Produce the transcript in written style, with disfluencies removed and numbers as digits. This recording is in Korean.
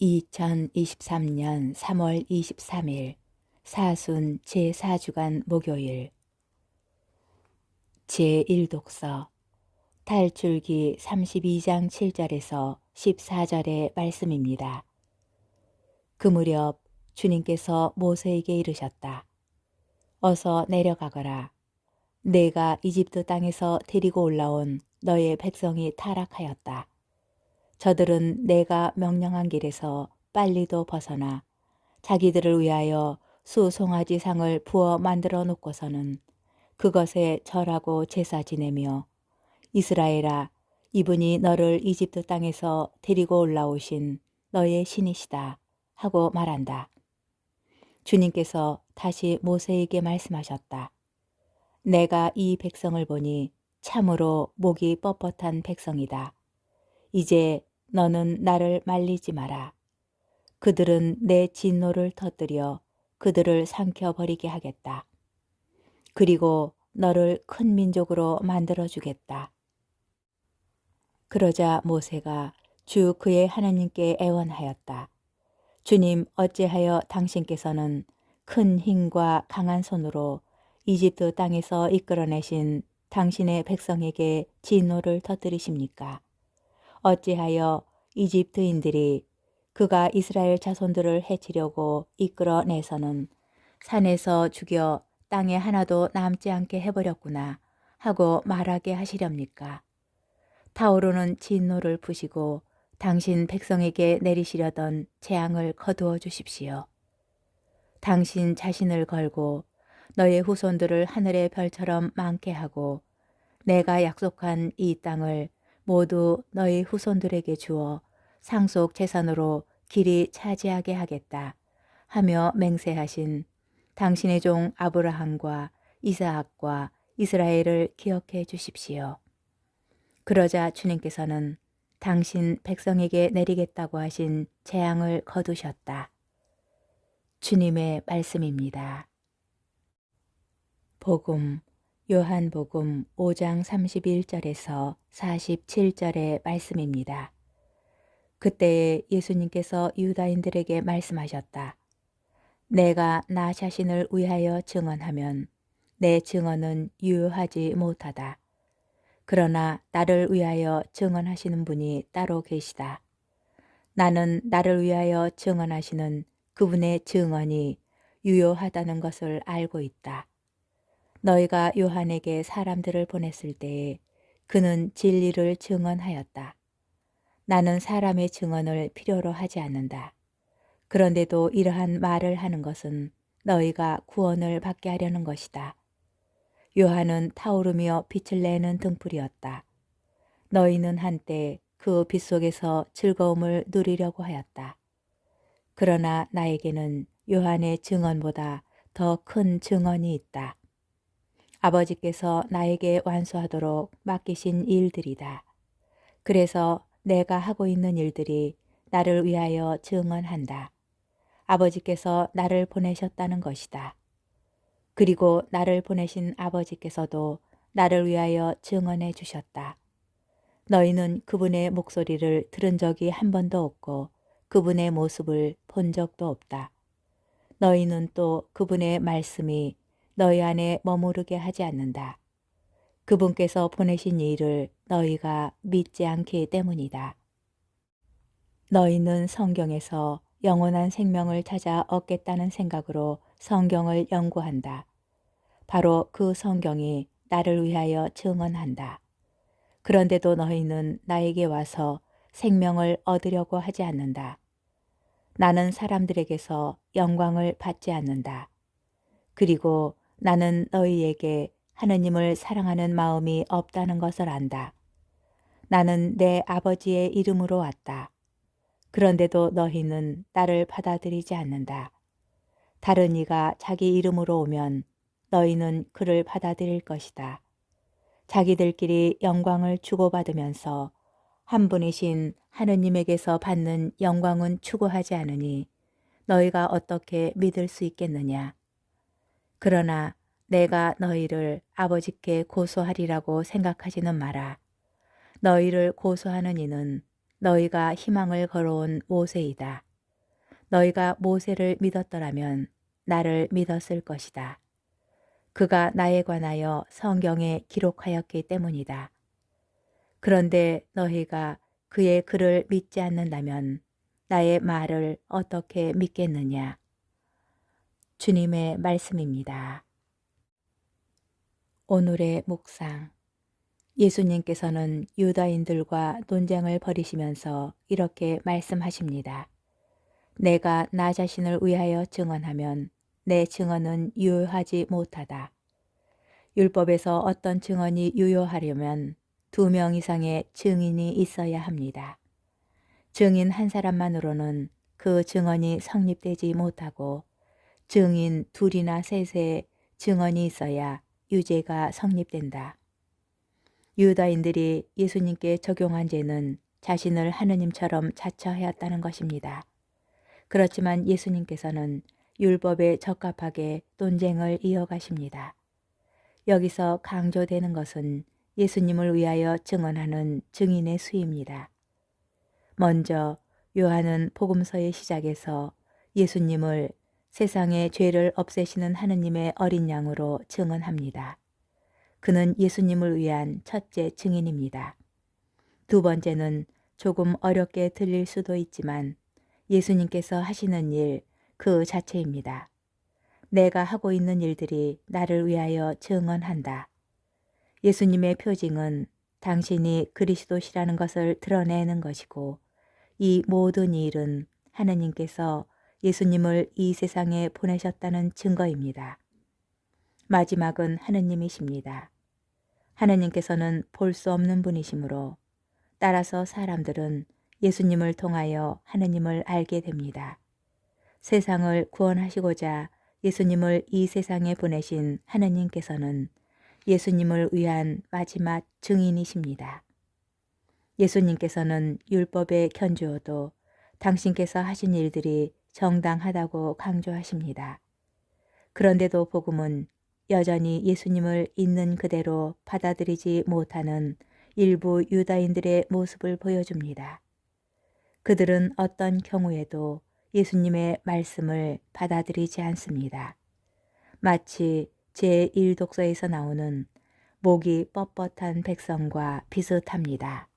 2023년 3월 23일 사순 제4주간 목요일 제1독서 탈출기 32장 7절에서 14절의 말씀입니다. 그 무렵 주님께서 모세에게 이르셨다. 어서 내려가거라. 내가 이집트 땅에서 데리고 올라온 너의 백성이 타락하였다. 저들은 내가 명령한 길에서 빨리도 벗어나 자기들을 위하여 수송아지 상을 부어 만들어 놓고서는 그것에 절하고 제사 지내며 이스라엘아, 이분이 너를 이집트 땅에서 데리고 올라오신 너의 신이시다 하고 말한다. 주님께서 다시 모세에게 말씀하셨다. 내가 이 백성을 보니 참으로 목이 뻣뻣한 백성이다. 이제 너는 나를 말리지 마라. 그들은 내 진노를 터뜨려 그들을 삼켜버리게 하겠다. 그리고 너를 큰 민족으로 만들어주겠다. 그러자 모세가 주 그의 하나님께 애원하였다. 주님, 어찌하여 당신께서는 큰 힘과 강한 손으로 이집트 땅에서 이끌어내신 당신의 백성에게 진노를 터뜨리십니까? 어찌하여 이집트인들이 그가 이스라엘 자손들을 해치려고 이끌어내서는 산에서 죽여 땅에 하나도 남지 않게 해버렸구나 하고 말하게 하시렵니까? 타오르는 진노를 푸시고 당신 백성에게 내리시려던 재앙을 거두어 주십시오. 당신 자신을 걸고 너의 후손들을 하늘의 별처럼 많게 하고 내가 약속한 이 땅을 모두 너희 후손들에게 주어 상속 재산으로 길이 차지하게 하겠다 하며 맹세하신 당신의 종 아브라함과 이스하악과 이스라엘을 기억해 주십시오. 그러자 주님께서는 당신 백성에게 내리겠다고 하신 재앙을 거두셨다. 주님의 말씀입니다. 복음 요한복음 5장 31절에서 47절의 말씀입니다. 그때에 예수님께서 유다인들에게 말씀하셨다. 내가 나 자신을 위하여 증언하면 내 증언은 유효하지 못하다. 그러나 나를 위하여 증언하시는 분이 따로 계시다. 나는 나를 위하여 증언하시는 그분의 증언이 유효하다는 것을 알고 있다. 너희가 요한에게 사람들을 보냈을 때에 그는 진리를 증언하였다. 나는 사람의 증언을 필요로 하지 않는다. 그런데도 이러한 말을 하는 것은 너희가 구원을 받게 하려는 것이다. 요한은 타오르며 빛을 내는 등불이었다. 너희는 한때 그 빛 속에서 즐거움을 누리려고 하였다. 그러나 나에게는 요한의 증언보다 더 큰 증언이 있다. 아버지께서 나에게 완수하도록 맡기신 일들이다. 그래서 내가 하고 있는 일들이 나를 위하여 증언한다. 아버지께서 나를 보내셨다는 것이다. 그리고 나를 보내신 아버지께서도 나를 위하여 증언해 주셨다. 너희는 그분의 목소리를 들은 적이 한 번도 없고 그분의 모습을 본 적도 없다. 너희는 또 그분의 말씀이 너희 안에 머무르게 하지 않는다. 그분께서 보내신 일을 너희가 믿지 않기 때문이다. 너희는 성경에서 영원한 생명을 찾아 얻겠다는 생각으로 성경을 연구한다. 바로 그 성경이 나를 위하여 증언한다. 그런데도 너희는 나에게 와서 생명을 얻으려고 하지 않는다. 나는 사람들에게서 영광을 받지 않는다. 그리고 나는 너희에게 하느님을 사랑하는 마음이 없다는 것을 안다. 나는 내 아버지의 이름으로 왔다. 그런데도 너희는 나를 받아들이지 않는다. 다른 이가 자기 이름으로 오면 너희는 그를 받아들일 것이다. 자기들끼리 영광을 주고받으면서 한 분이신 하느님에게서 받는 영광은 추구하지 않으니 너희가 어떻게 믿을 수 있겠느냐. 그러나 내가 너희를 아버지께 고소하리라고 생각하지는 마라. 너희를 고소하는 이는 너희가 희망을 걸어온 모세이다. 너희가 모세를 믿었더라면 나를 믿었을 것이다. 그가 나에 관하여 성경에 기록하였기 때문이다. 그런데 너희가 그의 글을 믿지 않는다면 나의 말을 어떻게 믿겠느냐? 주님의 말씀입니다. 오늘의 묵상. 예수님께서는 유다인들과 논쟁을 벌이시면서 이렇게 말씀하십니다. 내가 나 자신을 위하여 증언하면 내 증언은 유효하지 못하다. 율법에서 어떤 증언이 유효하려면 2명 이상의 증인이 있어야 합니다. 증인 한 사람만으로는 그 증언이 성립되지 못하고 증인 2이나 3의 증언이 있어야 유죄가 성립된다. 유다인들이 예수님께 적용한 죄는 자신을 하느님처럼 자처하였다는 것입니다. 그렇지만 예수님께서는 율법에 적합하게 논쟁을 이어가십니다. 여기서 강조되는 것은 예수님을 위하여 증언하는 증인의 수입니다. 먼저 요한은 복음서의 시작에서 예수님을 세상의 죄를 없애시는 하느님의 어린 양으로 증언합니다. 그는 예수님을 위한 첫째 증인입니다. 2번째는 조금 어렵게 들릴 수도 있지만 예수님께서 하시는 일 그 자체입니다. 내가 하고 있는 일들이 나를 위하여 증언한다. 예수님의 표징은 당신이 그리스도시라는 것을 드러내는 것이고 이 모든 일은 하느님께서 예수님을 이 세상에 보내셨다는 증거입니다. 마지막은 하느님이십니다. 하느님께서는 볼 수 없는 분이시므로 따라서 사람들은 예수님을 통하여 하느님을 알게 됩니다. 세상을 구원하시고자 예수님을 이 세상에 보내신 하느님께서는 예수님을 위한 마지막 증인이십니다. 예수님께서는 율법에 견주어도 당신께서 하신 일들이 정당하다고 강조하십니다. 그런데도 복음은 여전히 예수님을 있는 그대로 받아들이지 못하는 일부 유다인들의 모습을 보여줍니다. 그들은 어떤 경우에도 예수님의 말씀을 받아들이지 않습니다. 마치 제1독서에서 나오는 목이 뻣뻣한 백성과 비슷합니다.